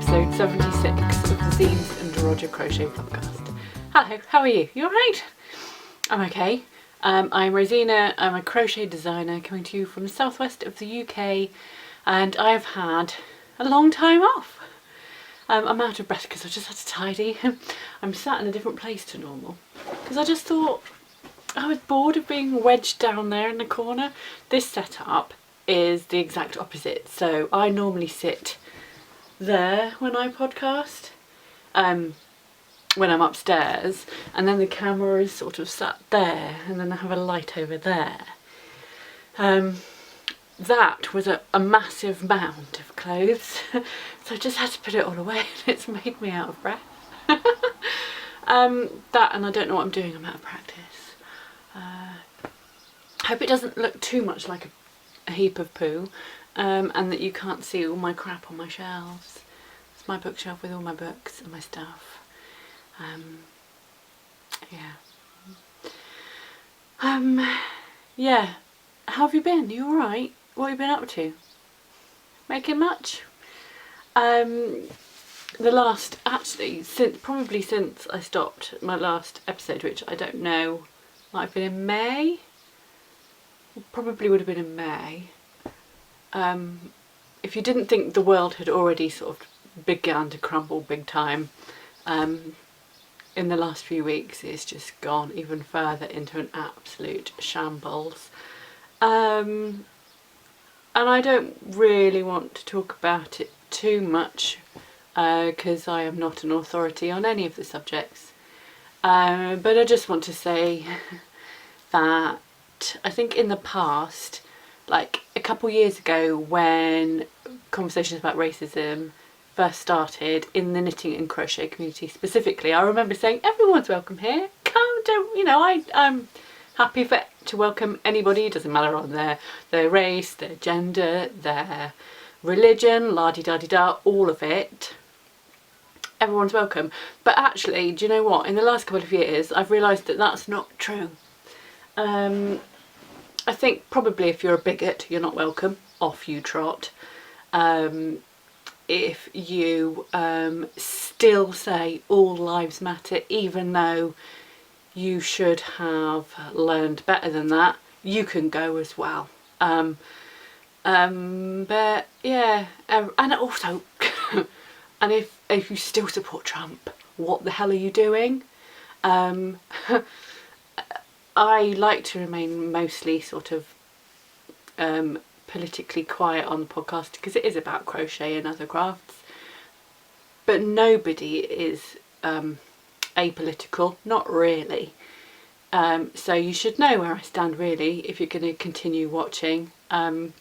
episode 76 of the Zines and Roger Crochet podcast. Hello, how are you? You alright? I'm okay. I'm Rosina, I'm a crochet designer coming to you from the southwest of the UK, and I've had a long time off. I'm out of breath because I just had to tidy. I'm sat in a different place to normal because I just thought I was bored of being wedged down there in the corner. This setup is the exact opposite. So I normally sit there when I podcast, when I'm upstairs, and then the camera is sort of sat there, and then I have a light over there. That was a massive mound of clothes, so I just had to put it all away, and it's made me out of breath. That, and I don't know what I'm doing, I'm out of practice. Hope it doesn't look too much like a heap of poo, and that you can't see all my crap on my shelves. It's my bookshelf with all my books and my stuff. Yeah. How have you been? You alright? What have you been up to? Making much? Probably since I stopped my last episode, which I don't know, might have been in May? Probably would have been in May. If you didn't think the world had already sort of begun to crumble big time, in the last few weeks it's just gone even further into an absolute shambles. And I don't really want to talk about it too much because I am not an authority on any of the subjects. But I just want to say that I think in the past, like a couple years ago, when conversations about racism first started in the knitting and crochet community specifically, I remember saying everyone's welcome here. I'm happy to welcome anybody. It doesn't matter on their race, their gender, their religion, la-di-da-di-da, all of it. Everyone's welcome. But actually, do you know what? In the last couple of years, I've realised that that's not true. I think probably if you're a bigot, you're not welcome. Off you trot. If you still say all lives matter, even though you should have learned better than that, you can go as well. But yeah, and also, and if you still support Trump, what the hell are you doing? I like to remain mostly sort of politically quiet on the podcast because it is about crochet and other crafts, but nobody is apolitical, not really. So you should know where I stand really if you're going to continue watching. I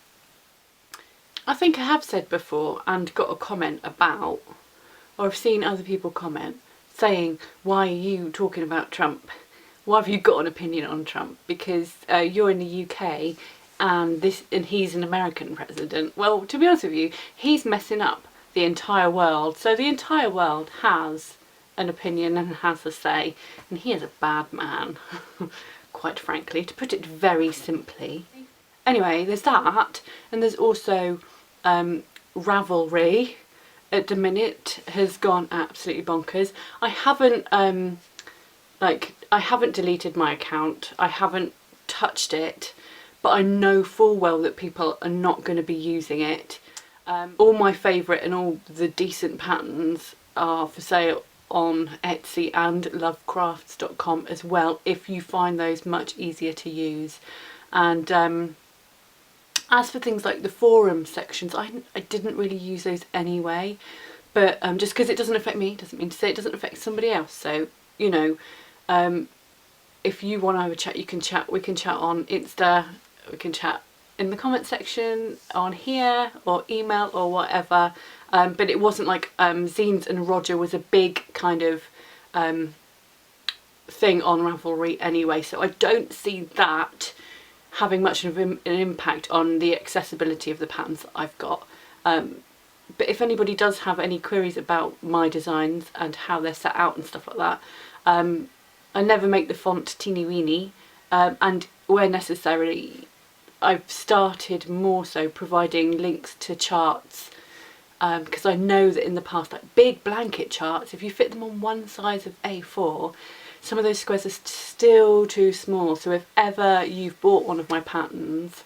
think I have said before and got a comment about, or I've seen other people comment saying, why are you talking about Trump? Why have you got an opinion on Trump? Because you're in the UK and he's an American president. Well, to be honest with you, he's messing up the entire world. So the entire world has an opinion and has a say, and he is a bad man, quite frankly, to put it very simply. Anyway, there's that, and there's also Ravelry at the minute has gone absolutely bonkers. I haven't deleted my account, I haven't touched it, but I know full well that people are not going to be using it. All my favourite and all the decent patterns are for sale on Etsy and lovecrafts.com as well, if you find those much easier to use. And as for things like the forum sections, I didn't really use those anyway, but just because it doesn't affect me doesn't mean to say it doesn't affect somebody else. So, you know, if you want to have a chat, you can chat. We can chat on Insta, we can chat in the comment section on here, or email or whatever. But it wasn't like Zines and Roger was a big kind of thing on Ravelry anyway, so I don't see that having much of an impact on the accessibility of the patterns that I've got. But if anybody does have any queries about my designs and how they're set out and stuff like that, I never make the font teeny weeny, and where necessary I've started more so providing links to charts because I know that in the past, like big blanket charts, if you fit them on one size of A4, some of those squares are still too small. So if ever you've bought one of my patterns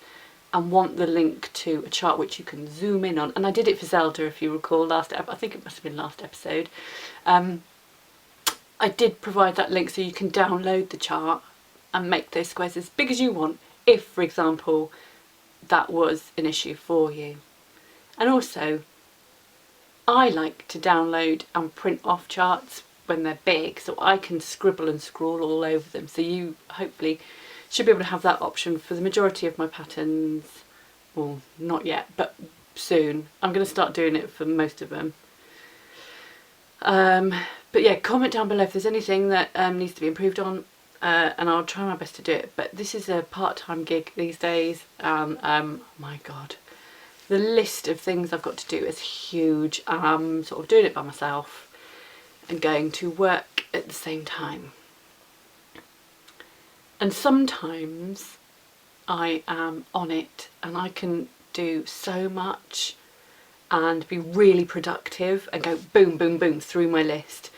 and want the link to a chart which you can zoom in on, and I did it for Zelda, if you recall, I think it must have been last episode, I did provide that link so you can download the chart and make those squares as big as you want, if, for example, that was an issue for you. And also, I like to download and print off charts when they're big, so I can scribble and scrawl all over them. So you hopefully should be able to have that option for the majority of my patterns. Well, not yet, but soon. I'm going to start doing it for most of them. But yeah, comment down below if there's anything that needs to be improved on, and I'll try my best to do it. But this is a part-time gig these days, and my God, the list of things I've got to do is huge. I'm sort of doing it by myself and going to work at the same time. And sometimes I am on it and I can do so much and be really productive and go boom, boom, boom through my list.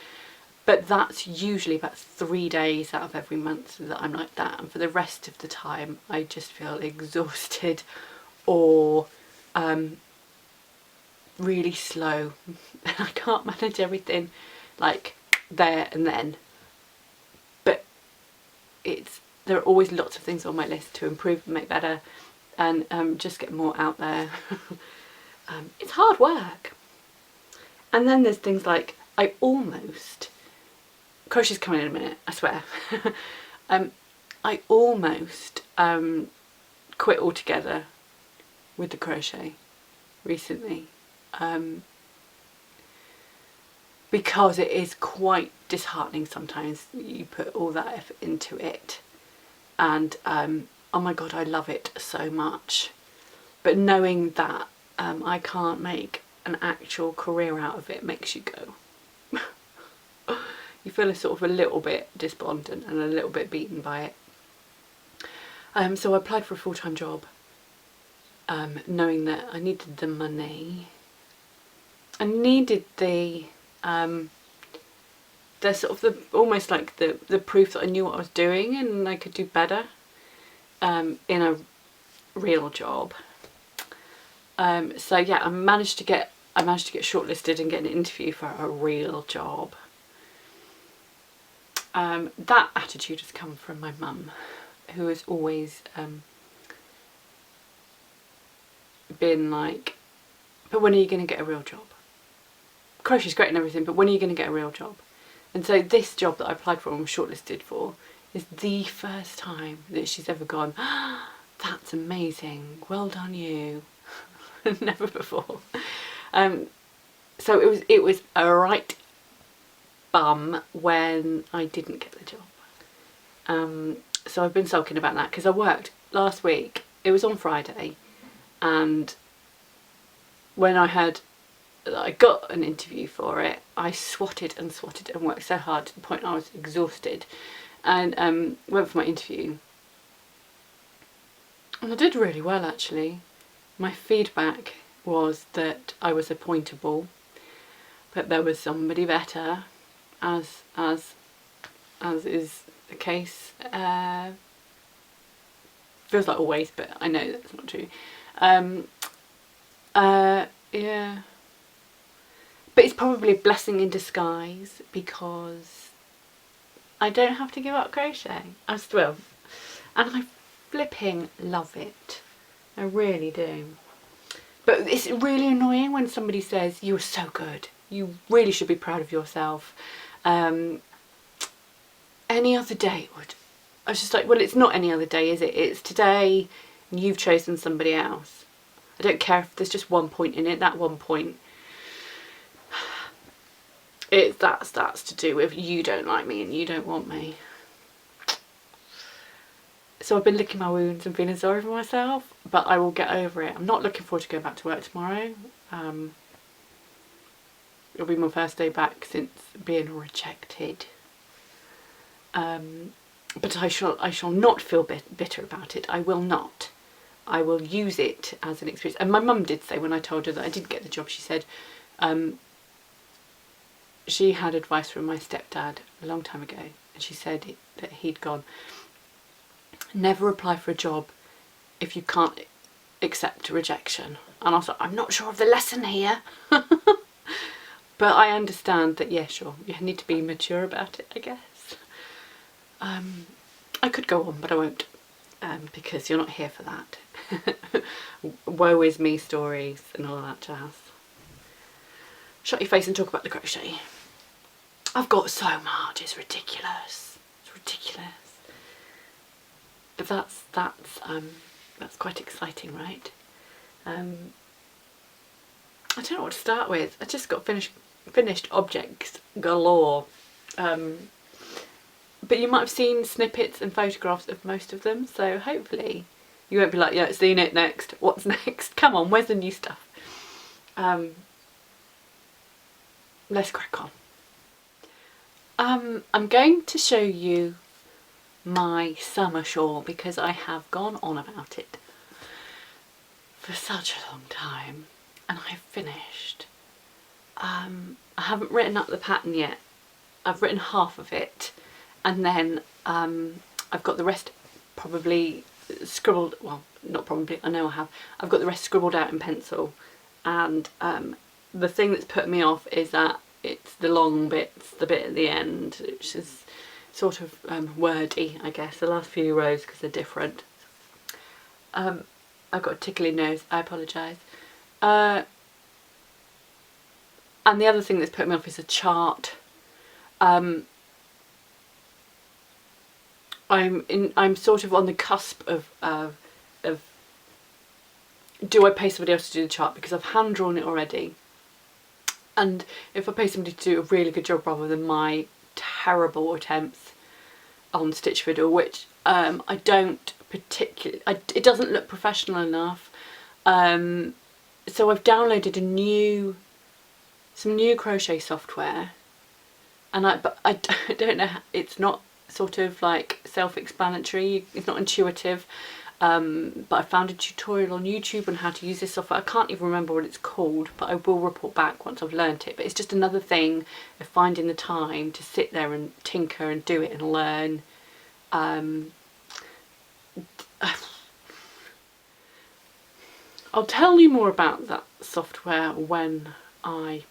But that's usually about 3 days out of every month that I'm like that. And for the rest of the time, I just feel exhausted or really slow. And I can't manage everything like there and then. But there are always lots of things on my list to improve and make better and just get more out there. It's hard work. And then there's things like crochet's coming in a minute, I swear. I almost quit altogether with the crochet recently, because it is quite disheartening sometimes. You put all that effort into it and oh my God, I love it so much, but knowing that I can't make an actual career out of it makes you go you feel sort of a little bit despondent and a little bit beaten by it. So I applied for a full-time job, knowing that I needed the money. I needed the sort of almost like the proof that I knew what I was doing and I could do better in a real job. So yeah, I managed to get shortlisted and get an interview for a real job. That attitude has come from my mum, who has always been like, but when are you going to get a real job? Crochet's great and everything, but when are you going to get a real job? And so this job that I applied for and was shortlisted for is the first time that she's ever gone, ah, that's amazing, well done you. Never before. So it was a right bum when I didn't get the job. So I've been sulking about that because I worked last week. It was on Friday, and when I heard that I got an interview for it, I swatted and worked so hard to the point I was exhausted, and went for my interview. And I did really well, actually. My feedback was that I was appointable, but there was somebody better, as is the case. Feels like always, but I know that's not true. Yeah. But it's probably a blessing in disguise because I don't have to give up crochet. I'm thrilled. And I flipping love it. I really do. But it's really annoying when somebody says, you're so good, you really should be proud of yourself. Any other day would. I was just like, well, it's not any other day, is it? It's today and you've chosen somebody else. I don't care if there's just one point in it, that one point. That's to do with you don't like me and you don't want me. So I've been licking my wounds and feeling sorry for myself, but I will get over it. I'm not looking forward to going back to work tomorrow. It'll be my first day back since being rejected. But I shall not feel bitter about it. I will not. I will use it as an experience. And my mum did say, when I told her that I didn't get the job, she said she had advice from my stepdad a long time ago, and she said that he'd gone, never apply for a job if you can't accept rejection. And I was like, I'm not sure of the lesson here. But I understand that, yeah, sure, you need to be mature about it, I guess. I could go on, but I won't, because you're not here for that. Woe is me stories and all that jazz. Shut your face and talk about the crochet. I've got so much, it's ridiculous. It's ridiculous. But that's quite exciting, right? I don't know what to start with. I just got finished objects galore. But you might have seen snippets and photographs of most of them, so hopefully you won't be like, yeah, seen it, next. What's next? Come on, where's the new stuff? Let's crack on. I'm going to show you my summer shawl because I have gone on about it for such a long time, and I've finished. I haven't written up the pattern yet. I've written half of it, and then I've got the rest probably scribbled, well, not probably, I know I have. I've got the rest scribbled out in pencil, and the thing that's put me off is that it's the long bits, the bit at the end, which is sort of wordy, I guess, the last few rows, because they're different. I've got a tickly nose, I apologise. And the other thing that's put me off is a chart. I'm sort of on the cusp of do I pay somebody else to do the chart, because I've hand drawn it already, and if I pay somebody to do a really good job rather than my terrible attempts on Stitch Fiddle, which I don't particularly, it doesn't look professional enough, so I've downloaded some new crochet software, and but I don't know, it's not sort of like self-explanatory, it's not intuitive, but I found a tutorial on YouTube on how to use this software. I can't even remember what it's called, but I will report back once I've learnt it. But it's just another thing of finding the time to sit there and tinker and do it and learn. I'll tell you more about that software when I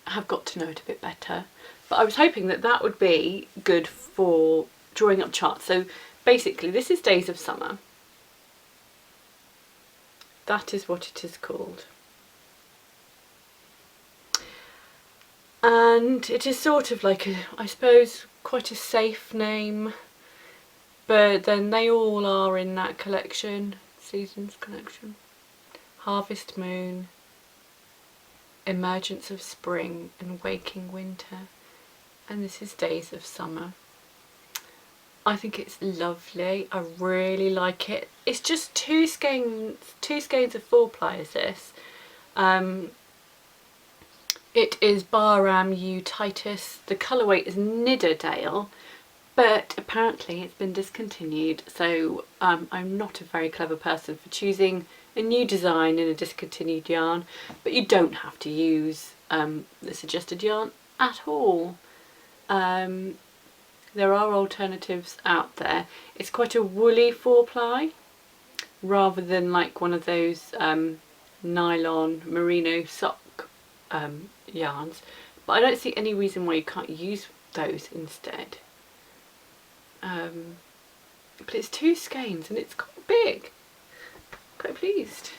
have got to know it a bit better. But I was hoping that that would be good for drawing up charts. So basically this is Days of Summer. That is what it is called. And it is sort of like I suppose quite a safe name, but then they all are in that collection, Seasons collection. Harvest Moon, Emergence of Spring and Waking Winter. And this is Days of Summer. I think it's lovely. I really like it. It's just two skeins of 4-ply is this. It is Bahram U Titus. The colourway is Nidderdale, but apparently it's been discontinued, so I'm not a very clever person for choosing a new design in a discontinued yarn, but you don't have to use the suggested yarn at all. There are alternatives out there. It's quite a woolly 4-ply rather than like one of those nylon merino sock yarns, but I don't see any reason why you can't use those instead. But it's 2 skeins and it's quite big. Quite pleased.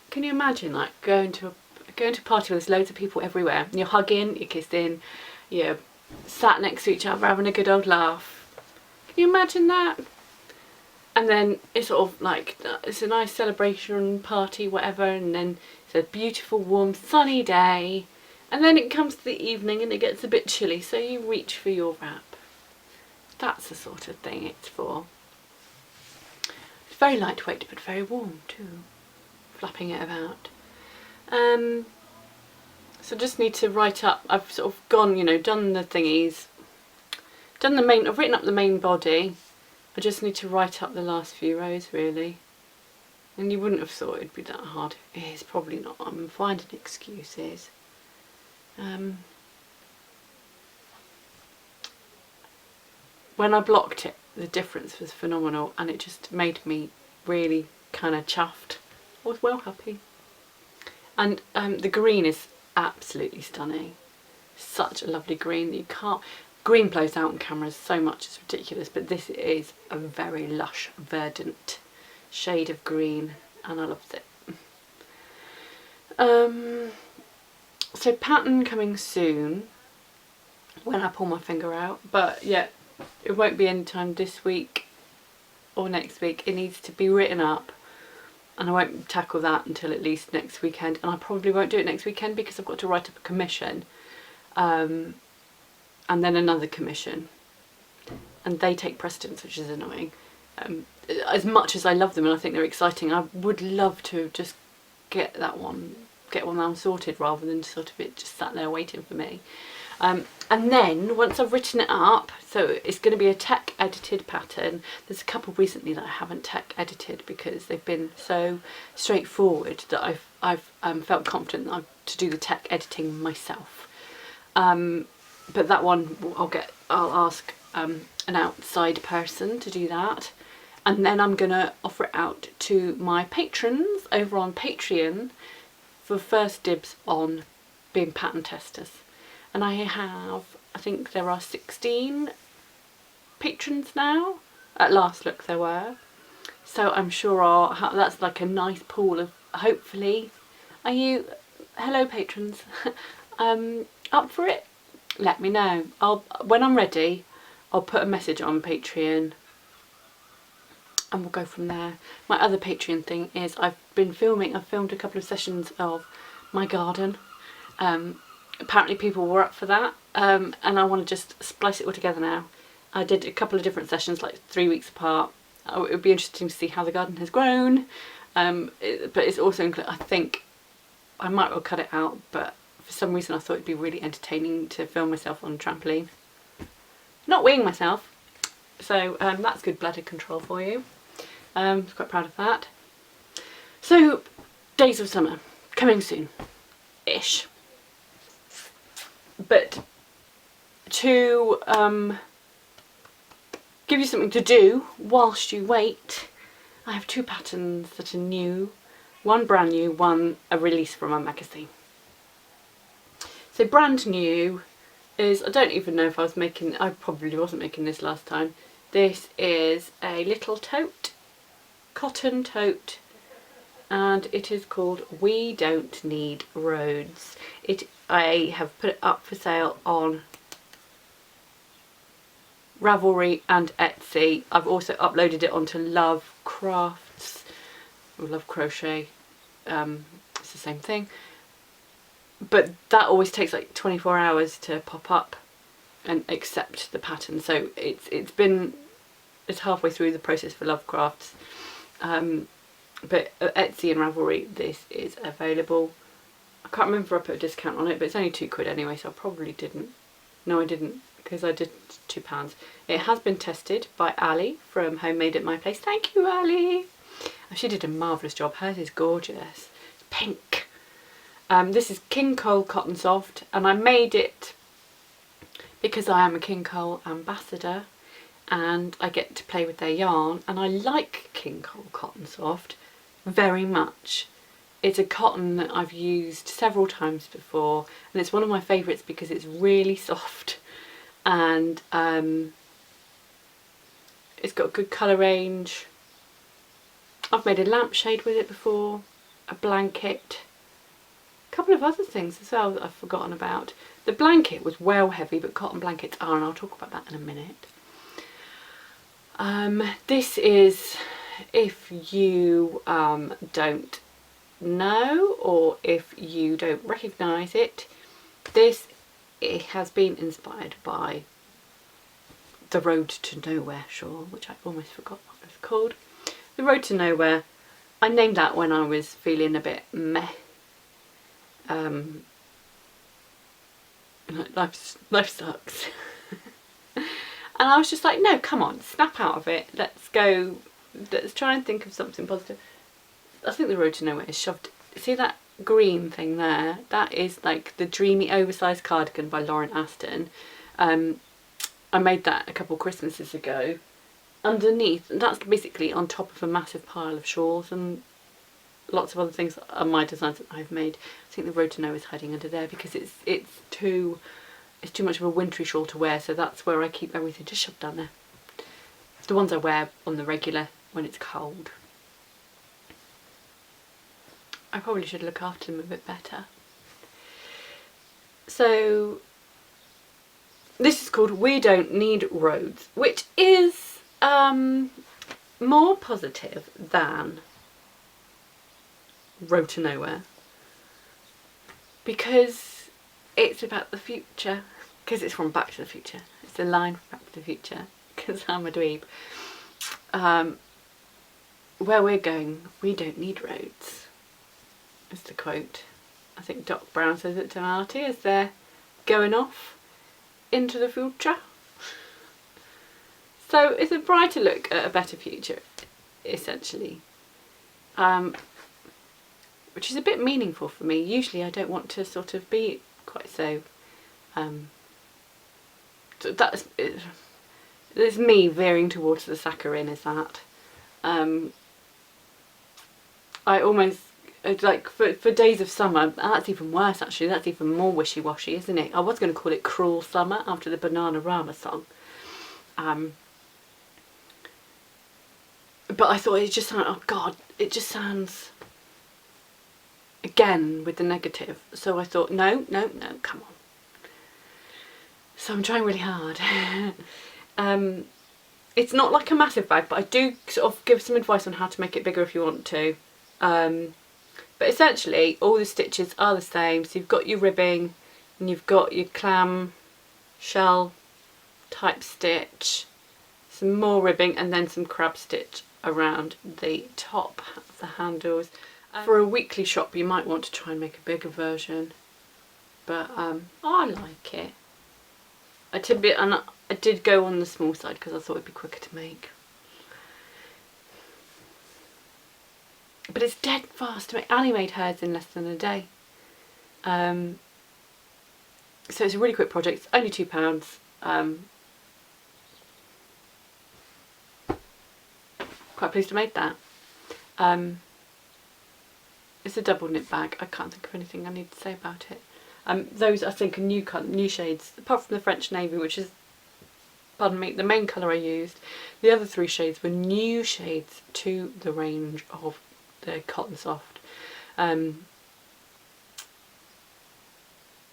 Can you imagine like going to a party where there's loads of people everywhere and you're hugging, you're kissing, you're sat next to each other having a good old laugh? Can you imagine that? And then it's sort of like, it's a nice celebration party, whatever, and then it's a beautiful warm sunny day, and then it comes to the evening and it gets a bit chilly, so you reach for your wrap. That's the sort of thing it's for. It's very lightweight but very warm too, flapping it about. So just need to write up, I've sort of gone, you know, done the thingies, done the main, I've written up the main body, I just need to write up the last few rows really. And you wouldn't have thought it'd be that hard. It is probably not. I'm finding excuses. When I blocked it, the difference was phenomenal, and it just made me really kind of chuffed. I was well happy. And the green is absolutely stunning. Such a lovely green that you can't... Green blows out on cameras so much, it's ridiculous, but this is a very lush, verdant shade of green, and I loved it. So pattern coming soon when I pull my finger out, but yeah, it won't be any time this week or next week. It needs to be written up, and I won't tackle that until at least next weekend, and I probably won't do it next weekend because I've got to write up a commission, and then another commission, and they take precedence, which is annoying. As much as I love them and I think they're exciting, I would love to just get one down sorted rather than sort of it just sat there waiting for me. And then once I've written it up, so it's going to be a tech edited pattern. There's a couple recently that I haven't tech edited because they've been so straightforward that I've felt confident to do the tech editing myself. But that one I'll ask an outside person to do that, and then I'm gonna offer it out to my patrons over on Patreon for first dibs on being pattern testers. And I think there are 16 patrons now. At last look there were. So I'm sure that's like a nice pool of, hopefully, hello patrons, up for it? Let me know. When I'm ready, I'll put a message on Patreon and we'll go from there. My other Patreon thing is I've filmed a couple of sessions of my garden. Apparently people were up for that, and I want to just splice it all together now. I did a couple of different sessions, like 3 weeks apart. It would be interesting to see how the garden has grown, but it's also, I think I might well cut it out, but for some reason I thought it'd be really entertaining to film myself on a trampoline. Not weighing myself, so that's good bladder control for you. I'm quite proud of that. So, days of summer, coming soon-ish. But to give you something to do whilst you wait, I have 2 patterns that are new. One brand new, one a release from a magazine. So brand new is, I don't even know if I probably wasn't making this last time. This is a little tote, cotton tote, and it is called We Don't Need Roads. I have put it up for sale on Ravelry and Etsy. I've also uploaded it onto Love Crafts, or Love Crochet, it's the same thing. But that always takes like 24 hours to pop up and accept the pattern. So it's halfway through the process for Love Crafts. But at Etsy and Ravelry this is available. I can't remember if I put a discount on it, but it's only £2 anyway, so I probably didn't. No, I didn't, because I did £2. It has been tested by Ali from Homemade at My Place. Thank you, Ali. She did a marvellous job. Hers is gorgeous. It's pink. This is King Cole Cotton Soft, and I made it because I am a King Cole ambassador and I get to play with their yarn, and I like King Cole Cotton Soft very much. It's a cotton that I've used several times before, and it's one of my favourites because it's really soft, and it's got a good colour range. I've made a lampshade with it before, a blanket, a couple of other things as well that I've forgotten about. The blanket was well heavy, but cotton blankets are, and I'll talk about that in a minute. This is, if you don't know, or if you don't recognise it, it has been inspired by The Road to Nowhere shawl, which I almost forgot what it was called. The Road to Nowhere, I named that when I was feeling a bit meh. Life sucks. And I was just like, no, come on, snap out of it. Let's go, let's try and think of something positive. I think the road to nowhere is shoved. See that green thing there? That is like the Dreamy Oversized Cardigan by Lauren Aston. I made that a couple Christmases ago. Underneath, that's basically on top of a massive pile of shawls and lots of other things are my designs that I've made. I think the road to nowhere is hiding under there because it's too much of a wintry shawl to wear, so that's where I keep everything just shoved down there. The ones I wear on the regular when it's cold. I probably should look after them a bit better. So this is called We Don't Need Roads, which is more positive than Road to Nowhere because it's about the future, because it's from Back to the Future. It's a line from Back to the Future because I'm a dweeb. Where we're going, we don't need roads, is the quote. I think Doc Brown says it to Marty as they're going off into the future. So it's a brighter look at a better future, essentially. Which is a bit meaningful for me. Usually I don't want to sort of be quite so... so there's me veering towards the saccharine, is that. I almost... like for days of summer, that's even worse actually, that's even more wishy-washy, isn't it? I was going to call it Cruel Summer after the Bananarama song. But I thought it just sounded, oh god, it just sounds, again, with the negative. So I thought, no, come on. So I'm trying really hard. It's not like a massive bag, but I do sort of give some advice on how to make it bigger if you want to. But essentially, all the stitches are the same. So you've got your ribbing, and you've got your clam shell type stitch, some more ribbing, and then some crab stitch around the top of the handles. For a weekly shop, you might want to try and make a bigger version, but I like it. I did go on the small side because I thought it'd be quicker to make. But it's dead fast to make. Annie made hers in less than a day. So it's a really quick project. It's only £2. Quite pleased I made that. It's a double knit bag. I can't think of anything I need to say about it. Those I think are new shades, apart from the French Navy, which is, pardon me, the main colour I used. The other 3 shades were new shades to the range of the Cotton Soft.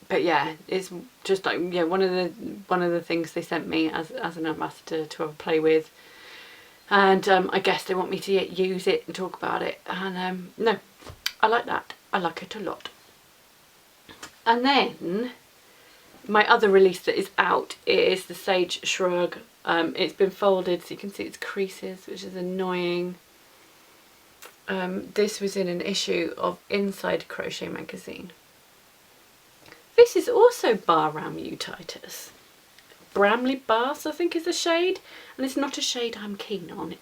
But yeah, it's just like, yeah, one of the things they sent me as an ambassador to have a play with, and I guess they want me to use it and talk about it, and no, I like that. I like it a lot. And then my other release that is out is the Sage Shrug. It's been folded so you can see its creases, which is annoying. This was in an issue of Inside Crochet magazine. This is also Bar-Ram U-Titus. Bramley Bass, I think, is the shade, and it's not a shade I'm keen on.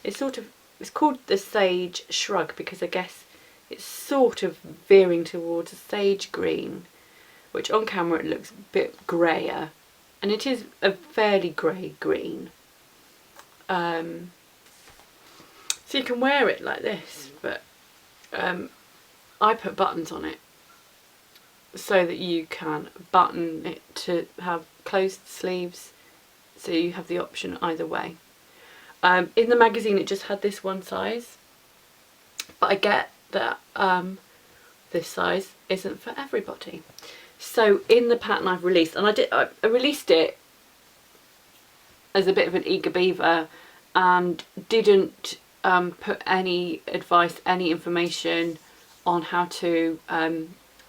It's called the Sage Shrug because I guess it's sort of veering towards a sage green, which on camera it looks a bit greyer, and it is a fairly grey green. So you can wear it like this, but I put buttons on it so that you can button it to have closed sleeves, so you have the option either way. In the magazine it just had this one size, but I get that this size isn't for everybody. So in the pattern I've released, and I released it as a bit of an eager beaver and didn't put any advice, any information on how to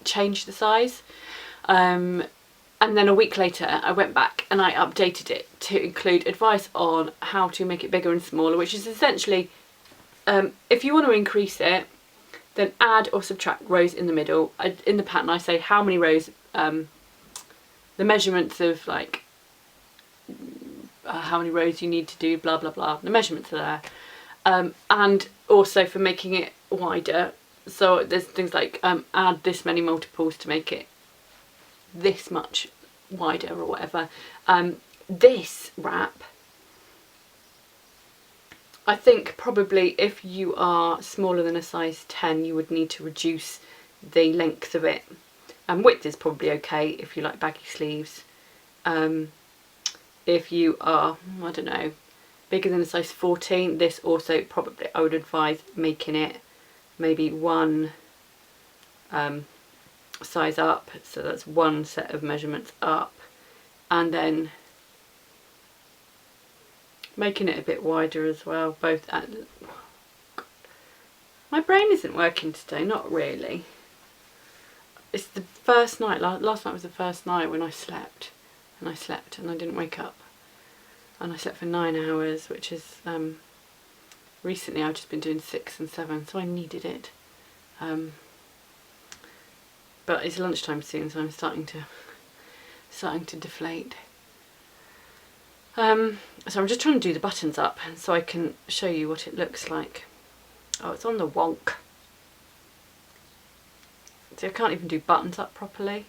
change the size. And then a week later I went back and I updated it to include advice on how to make it bigger and smaller, which is essentially if you want to increase it, then add or subtract rows in the middle. In the pattern I say how many rows, the measurements of like how many rows you need to do, blah blah blah. The measurements are there, and also for making it wider. So there's things like add this many multiples to make it this much wider or whatever. This wrap, I think probably if you are smaller than a size 10 you would need to reduce the length of it. And width is probably okay if you like baggy sleeves. If you are, I don't know, bigger than a size 14, this also probably I would advise making it maybe one size up, so that's one set of measurements up, and then making it a bit wider as well, both at... My brain isn't working today, not really. It's the first night, last night was the first night when I slept, and I didn't wake up. And I slept for 9 hours, which is, recently I've just been doing 6 and 7, so I needed it. But it's lunchtime soon, so I'm starting to deflate. So I'm just trying to do the buttons up so I can show you what it looks like. Oh, it's on the wonk. See, I can't even do buttons up properly.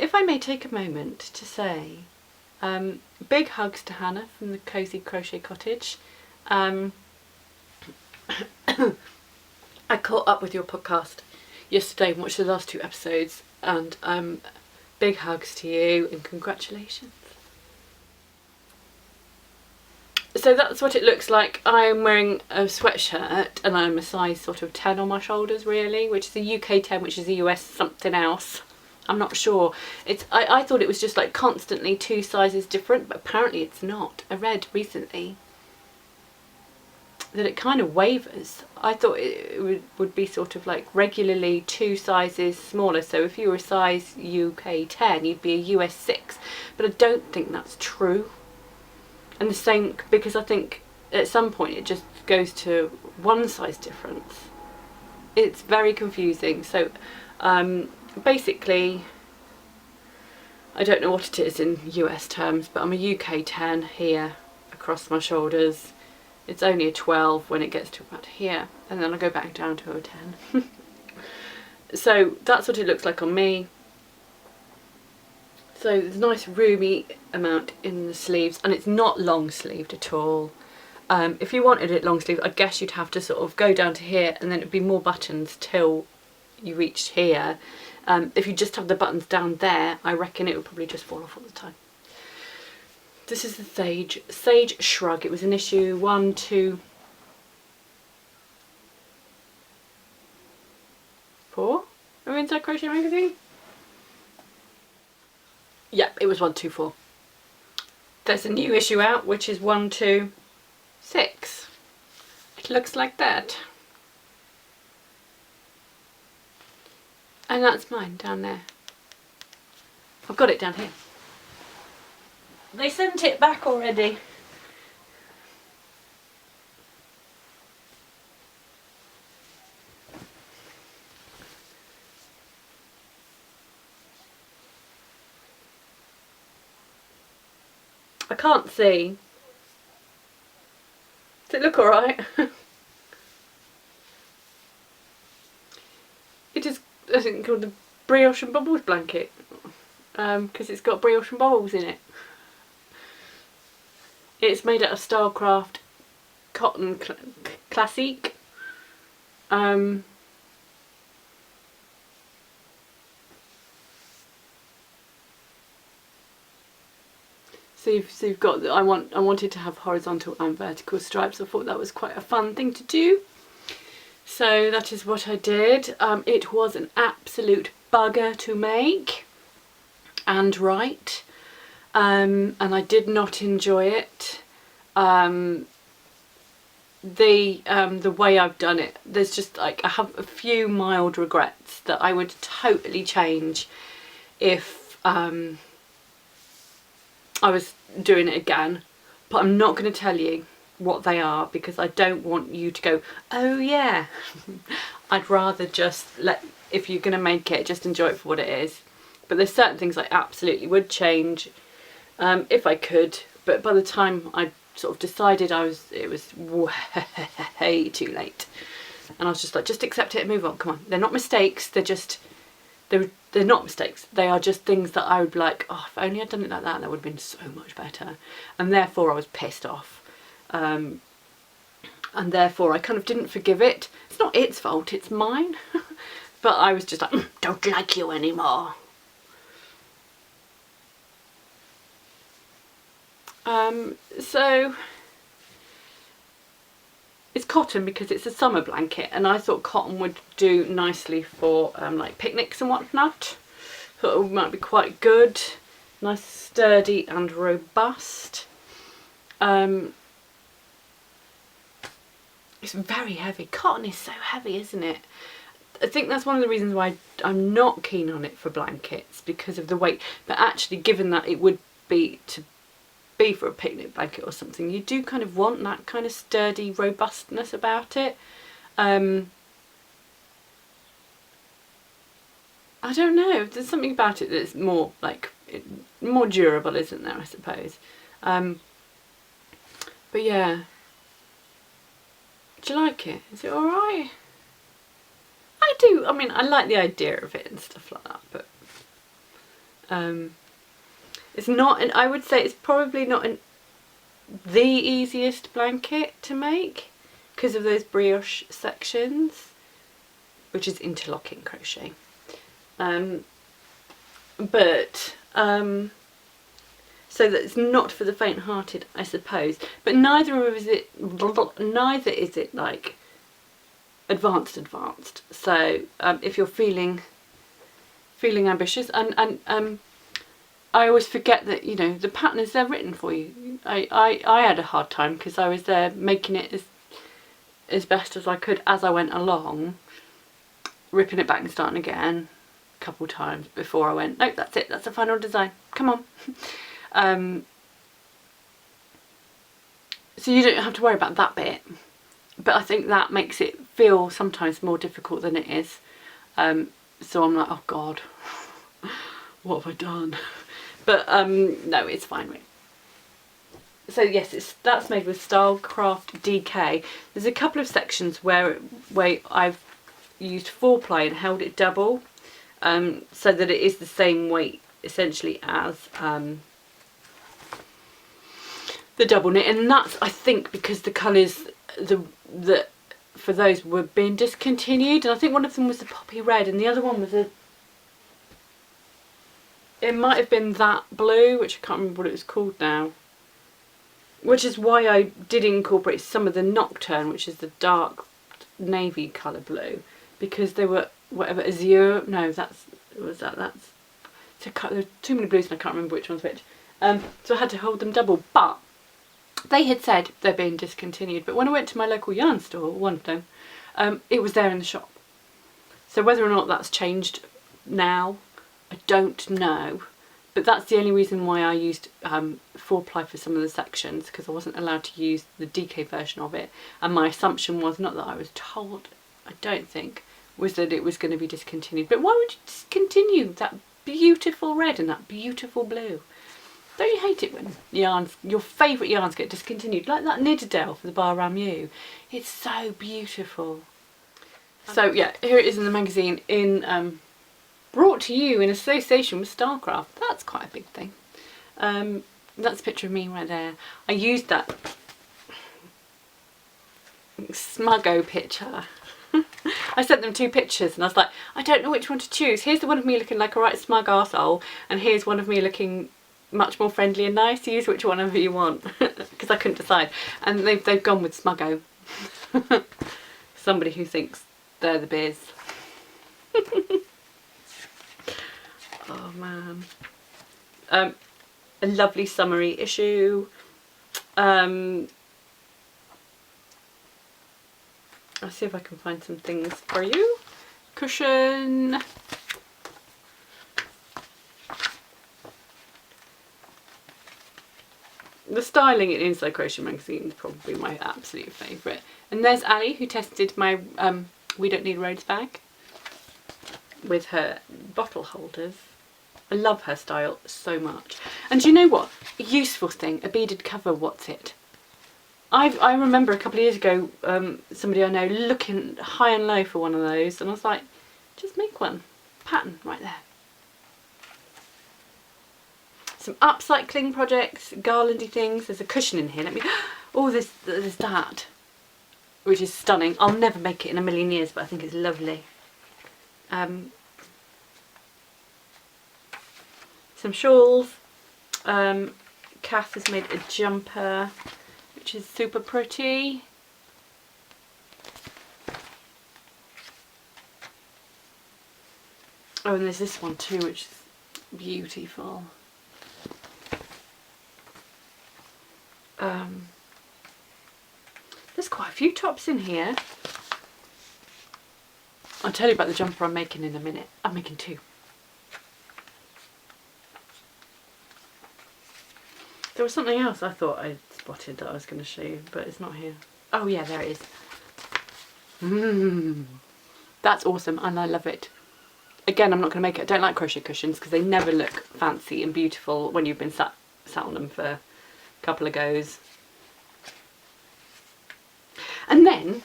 If I may take a moment to say big hugs to Hannah from the Cozy Crochet Cottage. I caught up with your podcast yesterday and watched the last 2 episodes, and big hugs to you and congratulations. So that's what it looks like. I'm wearing a sweatshirt and I'm a size sort of 10 on my shoulders really, which is a UK 10, which is a US something else. I'm not sure. I thought it was just like constantly 2 sizes different, but apparently it's not. I read recently that it kind of wavers. I thought it would be sort of like regularly 2 sizes smaller. So if you were a size UK 10, you'd be a US 6. But I don't think that's true. And the same, because I think at some point it just goes to 1 size difference. It's very confusing. So basically, I don't know what it is in US terms, but I'm a UK 10 here across my shoulders. It's only a 12 when it gets to about here, and then I go back down to a 10. So that's what it looks like on me. So there's a nice roomy amount in the sleeves, and it's not long sleeved at all. If you wanted it long sleeve, I guess you'd have to sort of go down to here, and then it'd be more buttons till you reached here. If you just have the buttons down there, I reckon it would probably just fall off all the time. This is the Sage Shrug. It was in issue 1, 2, 4 of Inside Crochet Magazine. Yep, it was 1, 2, 4. There's a new issue out, which is 1, 2, 6. It looks like that. And that's mine down there. I've got it down here. They sent it back already. I can't see. Does it look alright? It is, I think, called the Brioche and Bubbles blanket, because it's got brioche and bubbles in it. It's made out of Starcraft cotton classique. So you've got, I wanted to have horizontal and vertical stripes. I thought that was quite a fun thing to do. So that is what I did. It was an absolute bugger to make and write. And I did not enjoy it. The way I've done it, there's just like, I have a few mild regrets that I would totally change if I was doing it again, but I'm not going to tell you what they are because I don't want you to go, oh yeah. I'd rather just let if you're going to make it, just enjoy it for what it is. But there's certain things I absolutely would change if I could, but by the time I sort of decided it was way too late. And I was just like, just accept it and move on, come on. They're not mistakes, they're not mistakes. They are just things that I would be like, oh, if only I'd done it like that, that would have been so much better. And therefore I was pissed off. And therefore I kind of didn't forgive it. It's not its fault, it's mine. But I was just like, don't like you anymore. So it's cotton because it's a summer blanket, and I thought cotton would do nicely for like picnics and whatnot. Thought it might be quite good, nice, sturdy and robust. It's very heavy. Cotton is so heavy, isn't it? I think that's one of the reasons why I'm not keen on it for blankets, because of the weight. But actually, given that it would be for a picnic blanket or something, you do kind of want that kind of sturdy robustness about it. I don't know, there's something about it that's more like more durable, isn't there, I suppose. But yeah, do you like it? Is it alright? I do. I mean, I like the idea of it and stuff like that, but it's not, and I would say it's probably not the easiest blanket to make because of those brioche sections, which is interlocking crochet. So that's not for the faint-hearted, I suppose. But neither is it like advanced. So if you're feeling ambitious, and I always forget that, you know, the pattern is there written for you. I had a hard time because I was there making it as best as I could as I went along, ripping it back and starting again a couple times before I went, nope, that's it, that's the final design, come on. So you don't have to worry about that bit, but I think that makes it feel sometimes more difficult than it is. So I'm like, oh God, what have I done? But no, it's fine, really. So yes, that's made with Stylecraft DK. There's a couple of sections where I've used 4-ply and held it double, so that it is the same weight essentially as the double knit, and that's, I think, because the colours that for those were being discontinued, and I think one of them was the poppy red and the other one was it might have been that blue, which I can't remember what it was called now, which is why I did incorporate some of the Nocturne, which is the dark navy colour blue, because they were whatever, azure, no, that's there are too many blues and I can't remember which one's which. So I had to hold them double, but they had said they're being discontinued. But when I went to my local yarn store, one of them, it was there in the shop. So whether or not that's changed now, I don't know. But that's the only reason why I used 4-ply for some of the sections, because I wasn't allowed to use the DK version of it. And my assumption was, not that I was told, I don't think, was that it was going to be discontinued. But why would you discontinue that beautiful red and that beautiful blue? Don't you hate it when yarns, your favourite yarns, get discontinued? Like that Nidderdale for the Bar Ramu. It's so beautiful. So yeah, here it is in the magazine, in brought to you in association with Stylecraft. That's quite a big thing. That's a picture of me right there. I used that Smuggo picture. I sent them 2 pictures and I was like, I don't know which one to choose. Here's the one of me looking like a right smug arsehole, and here's one of me looking much more friendly and nice. Use which one of you want, because I couldn't decide. And they've gone with Smuggo. Somebody who thinks they're the biz. Oh man. A lovely summery issue. I'll see if I can find some things for you. Cushion. The styling in Inside Crochet magazine is probably my absolute favourite. And there's Ali, who tested my We Don't Need Roads bag. with her bottle holders. I love her style so much. And do you know what? A useful thing, a beaded cover, what's it? I remember a couple of years ago, somebody I know looking high and low for one of those, and I was like, just make one. Pattern right there. Some upcycling projects, garlandy things. There's a cushion in here. Oh, there's that, which is stunning. I'll never make it in a million years, but I think it's lovely. Some shawls. Kath has made a jumper, which is super pretty. Oh, and there's this one too, which is beautiful. There's quite a few tops in here. I'll tell you about the jumper I'm making in a minute. I'm making two. There was something else I thought I spotted that I was going to show you, but it's not here. Oh yeah, there it is. That's awesome and I love it. Again, I'm not going to make it. I don't like crochet cushions because they never look fancy and beautiful when you've been sat on them for a couple of goes. And then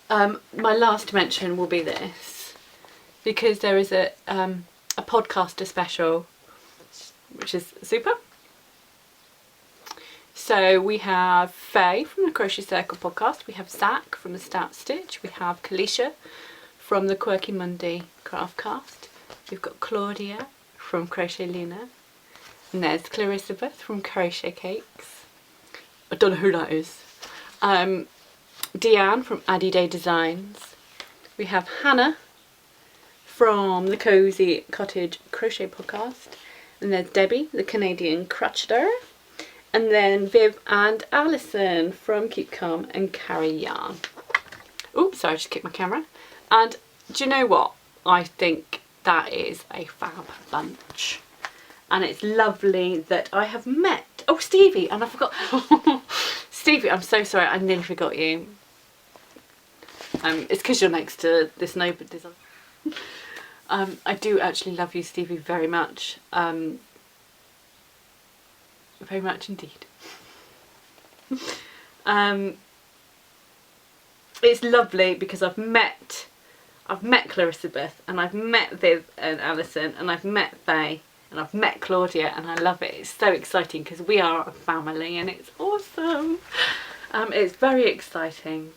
my last mention will be this, because there is a podcaster special, which is super. So we have Faye from the Crochet Circle podcast, we have Zach from the Stout Stitch, we have Kalisha from the Quirky Monday Craftcast, we've got Claudia from Crochet Luna, and there's Clarissa from Crochet Cakes. I don't know who that is. Deanne from Addy Day Designs. We have Hannah from the Cozy Cottage Crochet podcast. And there's Debbie, the Canadian Crotcheter. And then Viv and Alison from Keep Calm and Carry Yarn. Oops, sorry, I just kicked my camera. And do you know what? I think that is a fab bunch. And it's lovely that I have met... Oh, Stevie, and I forgot... Stevie, I'm so sorry, I nearly forgot you. It's because you're next to this notebook design. I do actually love you, Stevie, very much. Very much indeed. It's lovely because I've met Clarissa Beth, and I've met Viv and Alison, and I've met Faye, and I've met Claudia, and I love it. It's so exciting because we are a family and it's awesome. It's very exciting.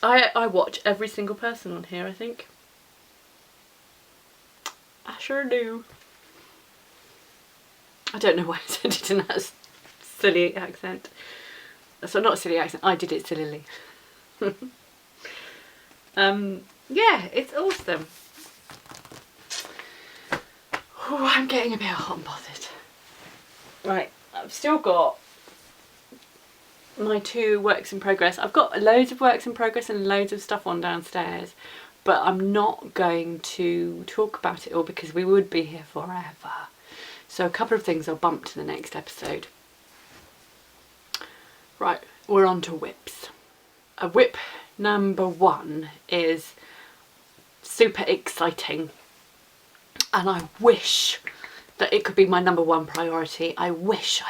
I watch every single person on here, I think. I sure do. I don't know why I said it in that silly accent. So not a silly accent, I did it sillily. Yeah, it's awesome. Oh, I'm getting a bit hot and bothered. Right, I've still got my 2 works in progress. I've got loads of works in progress and loads of stuff on downstairs, but I'm not going to talk about it all because we would be here forever. So a couple of things I'll bump to the next episode. Right, we're on to whips. Whip number 1 is super exciting, and I wish that it could be my number 1 priority. I wish,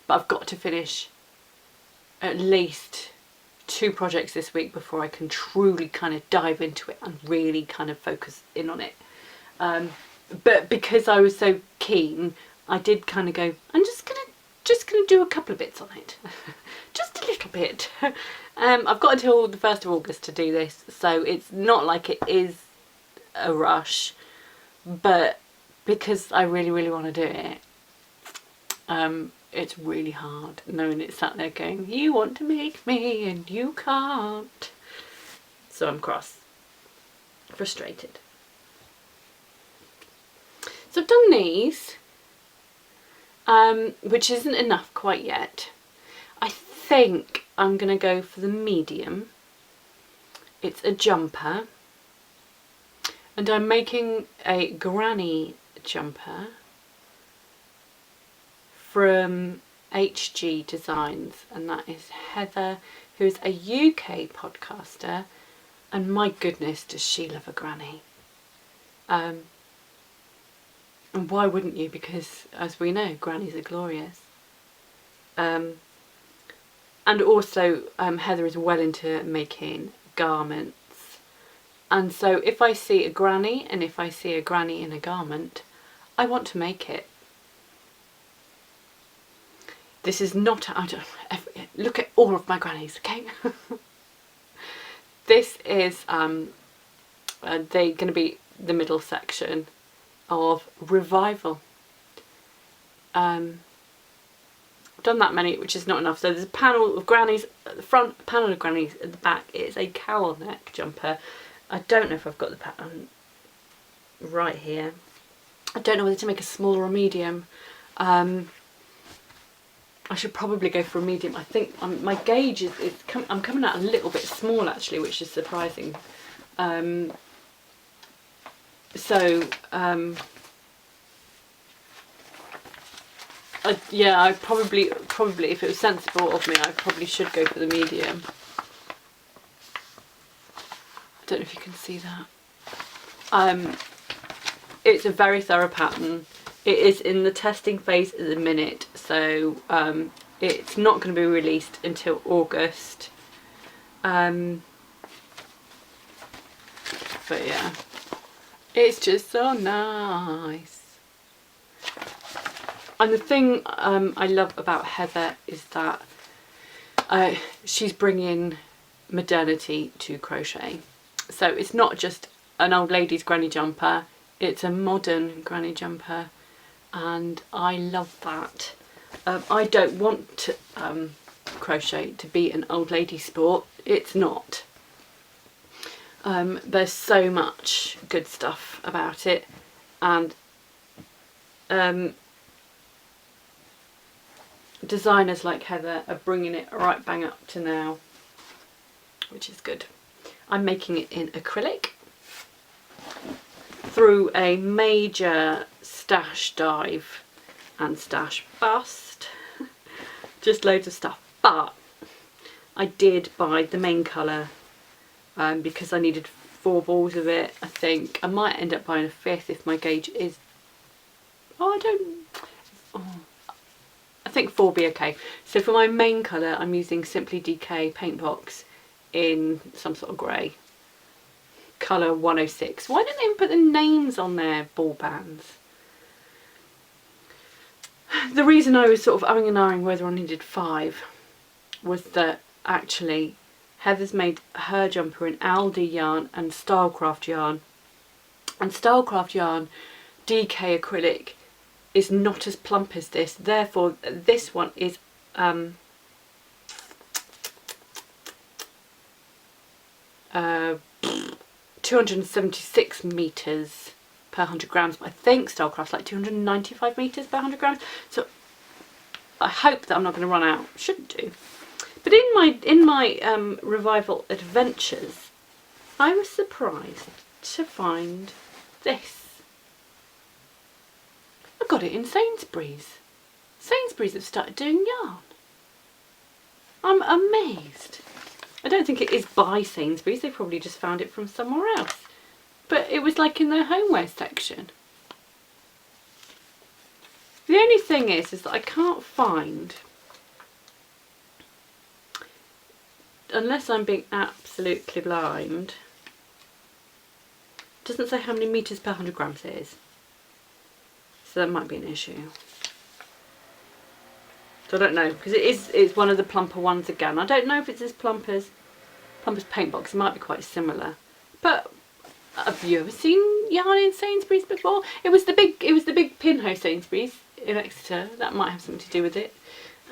but I've got to finish at least 2 projects this week before I can truly kind of dive into it and really kind of focus in on it. But because I was so keen, I did kind of go, I'm just gonna do a couple of bits on it. Just a little bit. I've got until the 1st of August to do this, so it's not like it is a rush, but because I really want to do it, it's really hard knowing it's sat there going, you want to make me and you can't. So I'm cross, frustrated. So I've done these, which isn't enough quite yet. I think I'm going to go for the medium. It's a jumper, and I'm making a granny jumper from HG Designs, and that is Heather, who is a UK podcaster, And my goodness, does she love a granny. And why wouldn't you? Because as we know, grannies are glorious. And also Heather is well into making garments. And so if I see a granny and if I see a granny in a garment, I want to make it. This is not, look at all of my grannies, okay? This is they're going to be the middle section of Revival. I've done that many, which is not enough. So there's a panel of grannies at the front, a panel of grannies at the back. It's a cowl neck jumper. I don't know if I've got the pattern right here. I don't know whether to make a small or a medium. I should probably go for a medium. I think my gauge I'm coming out a little bit small actually, which is surprising. Yeah, I probably if it was sensible of me, I probably should go for the medium. I don't know if you can see that. It's a very thorough pattern. It is in the testing phase at the minute, so it's not going to be released until August. But yeah, it's just so nice. And the thing I love about Heather is that she's bringing modernity to crochet. So it's not just an old lady's granny jumper, it's a modern granny jumper, and I love that. I don't want crochet to be an old lady sport. It's not. There's so much good stuff about it, and designers like Heather are bringing it right bang up to now, which is good. I'm making it in acrylic through a major stash dive and stash bust. Just loads of stuff, but I did buy the main colour because I needed 4 balls of it. I think I might end up buying a 5th if my gauge is, I think 4 will be okay. So for my main colour I'm using Simply DK paint box in some sort of grey, colour 106. Why didn't they put the names on their ball bands? The reason I was sort of umming and ahhing whether I needed 5 was that actually Heather's made her jumper in Aldi yarn and Stylecraft yarn, and Stylecraft yarn DK acrylic is not as plump as this, therefore this one is 276 metres per 100 grams, but I think Stylecraft's like 295 metres per 100 grams, so I hope that I'm not going to run out. Shouldn't do. But in my Revival adventures, I was surprised to find this. I got it in Sainsbury's. Sainsbury's have started doing yarn. I'm amazed. I don't think it is by Sainsbury's, they probably just found it from somewhere else. But it was like in their homeware section. The only thing is that I can't find, unless I'm being absolutely blind, it doesn't say how many metres per 100 grams it is. So that might be an issue. So I don't know, because it's one of the plumper ones again. I don't know if it's as plump as paint box. It might be quite similar. But have you ever seen yarn in Sainsbury's before? It was the big pinhole Sainsbury's in Exeter. That might have something to do with it.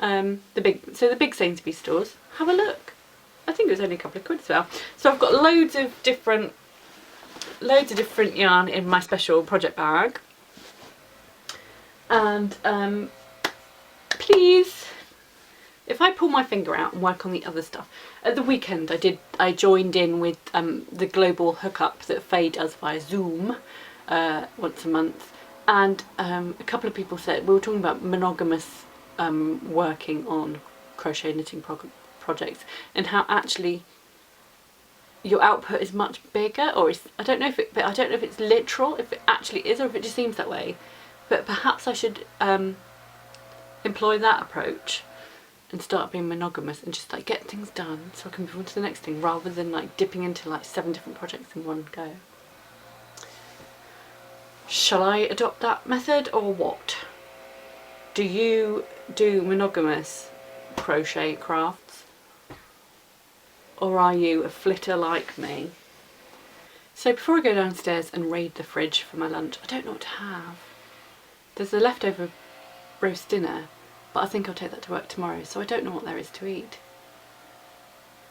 The big Sainsbury's stores. Have a look. I think it was only a couple of quid as well. So I've got loads of different yarn in my special project bag. And please, if I pull my finger out and work on the other stuff. At the weekend I joined in with the global hookup that Faye does via Zoom once a month, and a couple of people said, we were talking about monogamous working on crochet knitting projects, and how actually your output is much bigger, or I don't know if it's literal, if it actually is, or if it just seems that way. But perhaps I should employ that approach and start being monogamous and just like get things done so I can move on to the next thing, rather than like dipping into like 7 different projects in one go. Shall I adopt that method or what? Do you do monogamous crochet crafts? Or are you a flitter like me? So before I go downstairs and raid the fridge for my lunch, I don't know what to have. There's a leftover roast dinner, but I think I'll take that to work tomorrow, so I don't know what there is to eat.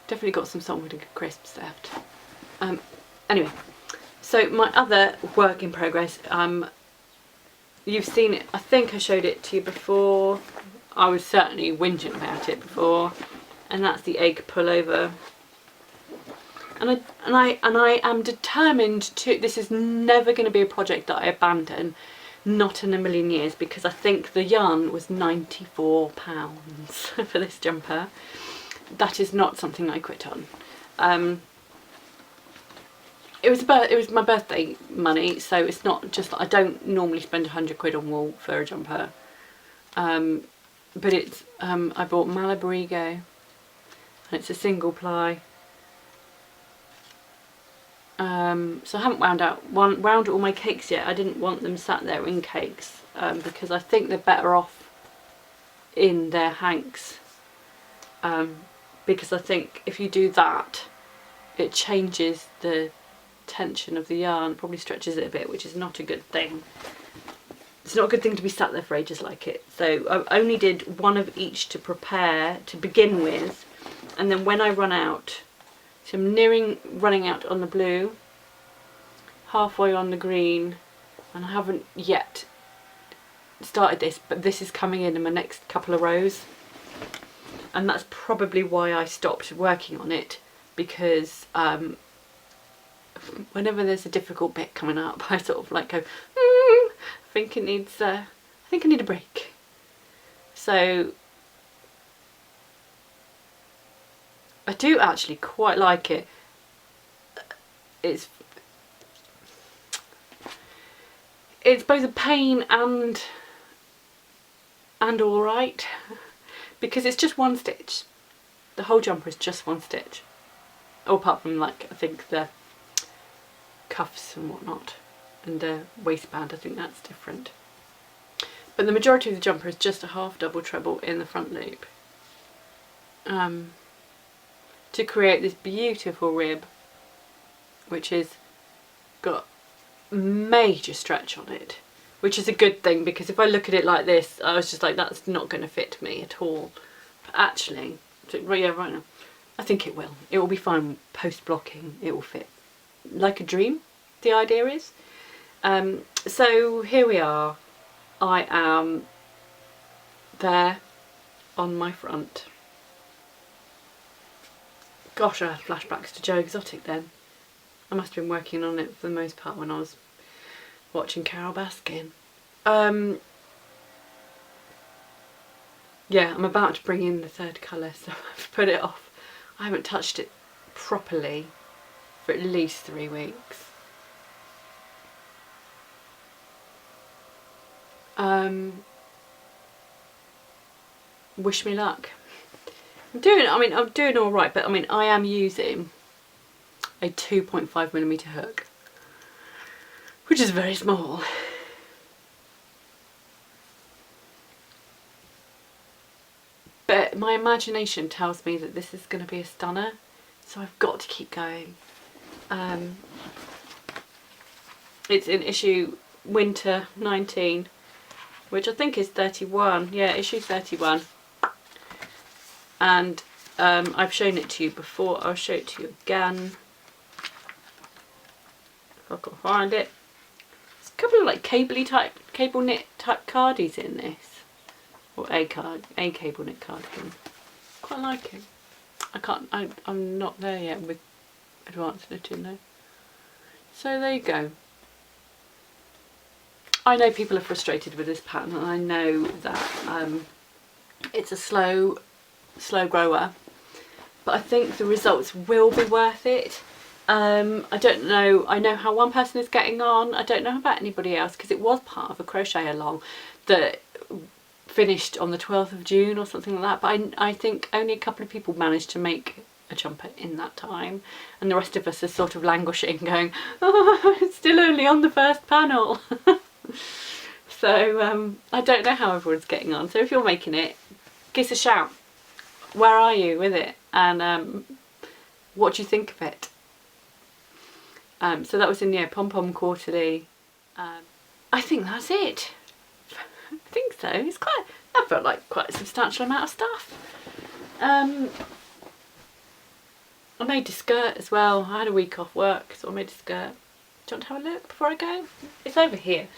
Definitely got some salt and vinegar crisps left. Anyway, so my other work in progress, you've seen it, I think I showed it to you before. I was certainly whinging about it before, and that's the egg pullover. And I am determined to, this is never going to be a project that I abandon, not in a million years, because I think the yarn was £94 for this jumper. That is not something I quit on. It was my birthday money, so it's not just, I don't normally spend 100 quid on wool for a jumper. But it's, I bought Malabarigo, and it's a single ply. So I haven't wound all my cakes yet. I didn't want them sat there in cakes, because I think they're better off in their hanks, because I think if you do that, it changes the tension of the yarn, probably stretches it a bit, which is not a good thing. It's not a good thing to be sat there for ages like it. So I only did one of each to prepare to begin with, and then when I run out, so I'm nearing running out on the blue, halfway on the green, and I haven't yet started this, but this is coming in my next couple of rows, and that's probably why I stopped working on it, because whenever there's a difficult bit coming up, I sort of like go, I think it needs, I think I need a break. So I do actually quite like it. It's both a pain and alright, because it's just one stitch. The whole jumper is just one stitch. Oh, apart from like, I think the cuffs and whatnot, and the waistband, I think that's different. But the majority of the jumper is just a half double treble in the front loop, to create this beautiful rib, which is got major stretch on it, which is a good thing, because if I look at it like this, I was just like, that's not going to fit me at all. But actually, yeah, right now, I think it will. It will be fine post blocking. It will fit like a dream, the idea is. So here we are. I am there on my front. Gosh, I had flashbacks to Joe Exotic then. I must have been working on it for the most part when I was watching Carol Baskin. Yeah, I'm about to bring in the third colour, so I've put it off. I haven't touched it properly for at least 3 weeks. Wish me luck. I'm doing all right, but I am using a 2.5mm hook, which is very small. But my imagination tells me that this is going to be a stunner, so I've got to keep going. It's in issue Winter 19, which I think is 31. Yeah, issue 31. And I've shown it to you before. I'll show it to you again if I can find it. There's a couple of like cable knit type cardies in this, or a cable knit cardigan. Quite like it. I'm not there yet with advanced knitting though. So there you go. I know people are frustrated with this pattern, and I know that it's a slow grower, but I think the results will be worth it, I don't know, I know how one person is getting on. I don't know about anybody else because it was part of a crochet along that finished on the 12th of June or something like that, but I think only a couple of people managed to make a jumper in that time, and the rest of us are sort of languishing going, oh, it's still only on the first panel. So I don't know how everyone's getting on, so if you're making it, give us a shout. Where are you with it, and what do you think of it? So that was in Pom Pom Quarterly. I think that's it. I think so. It's quite, that felt like quite a substantial amount of stuff. I made a skirt as well. I had a week off work, so I made a skirt. Do you want to have a look before I go? It's over here.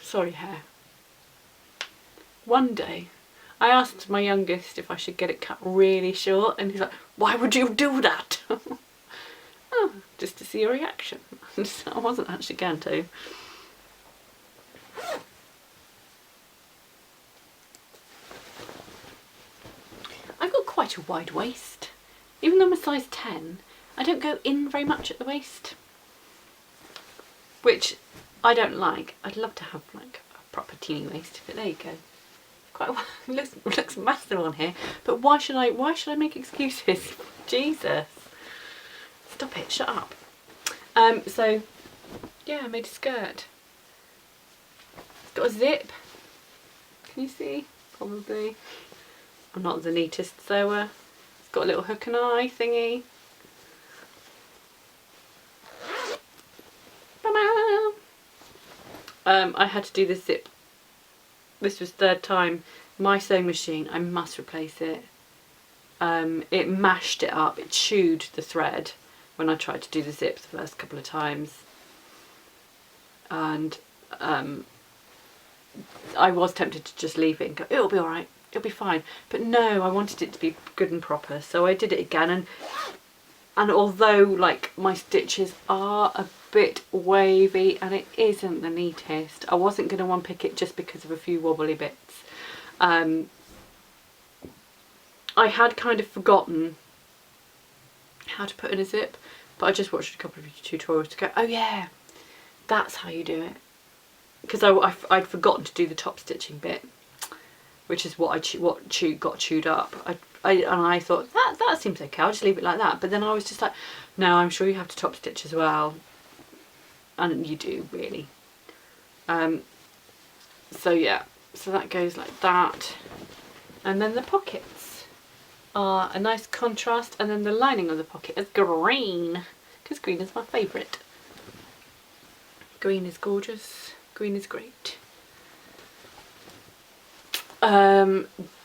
Sorry, hair. One day I asked my youngest if I should get it cut really short, and he's like, why would you do that? Oh, just to see your reaction. I wasn't actually going to. I've got quite a wide waist. Even though I'm a size 10, I don't go in very much at the waist, which I don't like. I'd love to have like a proper teeny waist, but there you go. Quite it looks massive on here, but why should I make excuses? Jesus. Stop it, shut up. So yeah, I made a skirt. It's got a zip. Can you see? Probably. I'm not the neatest sewer. It's got a little hook and eye thingy. I had to do the zip. This was third time. My sewing machine, I must replace it. It mashed it up, it chewed the thread when I tried to do the zip the first couple of times. And I was tempted to just leave it and go, it'll be alright, it'll be fine. But no, I wanted it to be good and proper, so I did it again. And although like my stitches are a bit wavy and it isn't the neatest, I wasn't going to unpick it just because of a few wobbly bits. I had kind of forgotten how to put in a zip, but I just watched a couple of tutorials to go, oh yeah, that's how you do it. Because I'd forgotten to do the top stitching bit, which is what got chewed up. And I thought, that seems okay, I'll just leave it like that. But then I was just like, no, I'm sure you have to top stitch as well. And you do, really. So yeah, so that goes like that. And then the pockets are a nice contrast, and then the lining of the pocket is green, because green is my favourite. Green is gorgeous, green is great.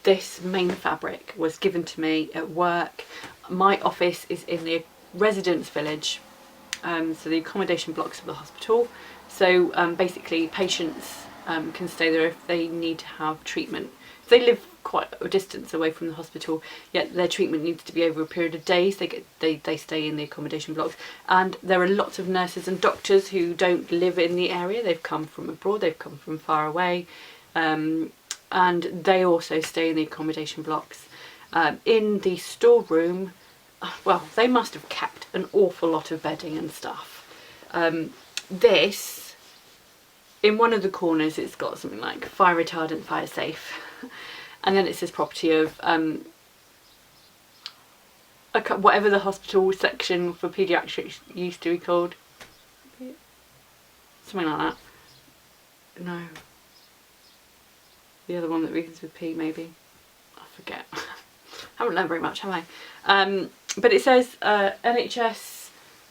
This main fabric was given to me at work. My office is in the residence village, so the accommodation blocks of the hospital. So basically patients can stay there if they need to have treatment. If they live quite a distance away from the hospital, yet their treatment needs to be over a period of days, they stay in the accommodation blocks. And there are lots of nurses and doctors who don't live in the area. They've come from abroad, they've come from far away. And they also stay in the accommodation blocks. In the storeroom, well, they must have kept an awful lot of bedding and stuff. This, in one of the corners, it's got something like fire retardant, fire safe. And then it says property of whatever the hospital section for paediatrics used to be called. Something like that. No. The other one that begins with P, maybe. I forget. I haven't learned very much, have I? But it says NHS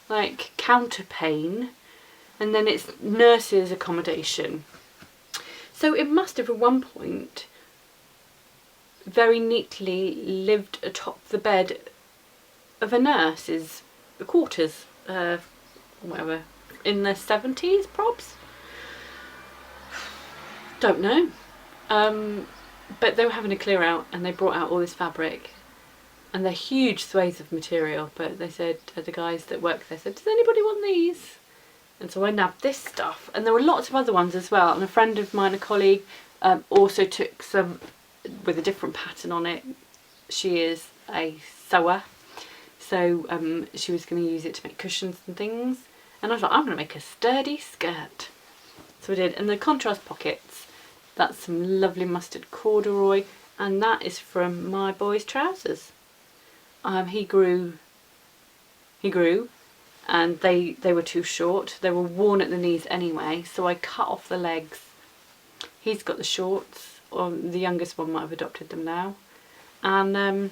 like counterpane, and then it's nurses accommodation. So it must have at one point very neatly lived atop the bed of a nurse's quarters, whatever, in the 70s, probs? Don't know. But they were having a clear out and they brought out all this fabric, and they're huge swathes of material, but they said, the guys that work there said, does anybody want these? And so I nabbed this stuff, and there were lots of other ones as well, and a friend of mine, a colleague, also took some with a different pattern on it. she is a sewer, so she was going to use it to make cushions and things, and I was like, I'm going to make a sturdy skirt. So I did. And the contrast pockets, that's some lovely mustard corduroy, and that is from my boy's trousers. He grew, and they were too short. They were worn at the knees anyway, so I cut off the legs. He's got the shorts, or the youngest one might have adopted them now, and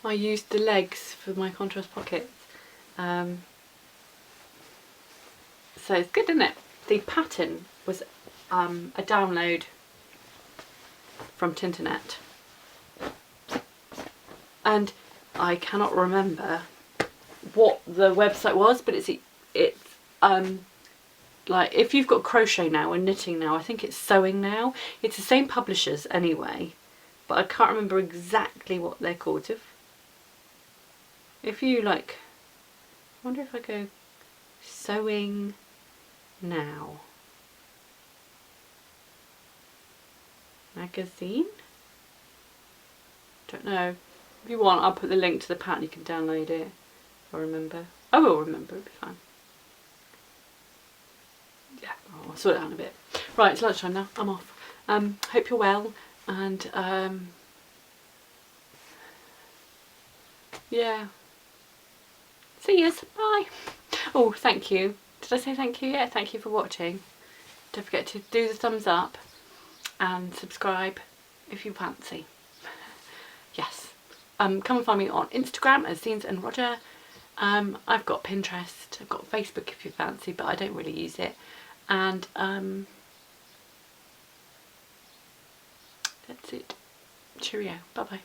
I used the legs for my contrast pockets. So it's good, isn't it? The pattern was a download from Tinternet, and I cannot remember what the website was, but it's like, if you've got crochet now and knitting now, I think it's sewing now. It's the same publishers anyway, but I can't remember exactly what they're called. If you like, I wonder if I go sewing now magazine, don't know. If you want, I'll put the link to the pattern, you can download it. If I remember, I will remember, it'll be fine. Yeah, I'll sort it out in a bit. Right, it's lunchtime now, I'm off. Hope you're well, and yeah, see yous, bye. Oh, thank you. Did I say thank you? Yeah, thank you for watching. Don't forget to do the thumbs up and subscribe if you fancy. Yes. Come and find me on Instagram as Zines and Roger. I've got Pinterest, I've got Facebook if you fancy, but I don't really use it. And that's it. Cheerio. Bye bye.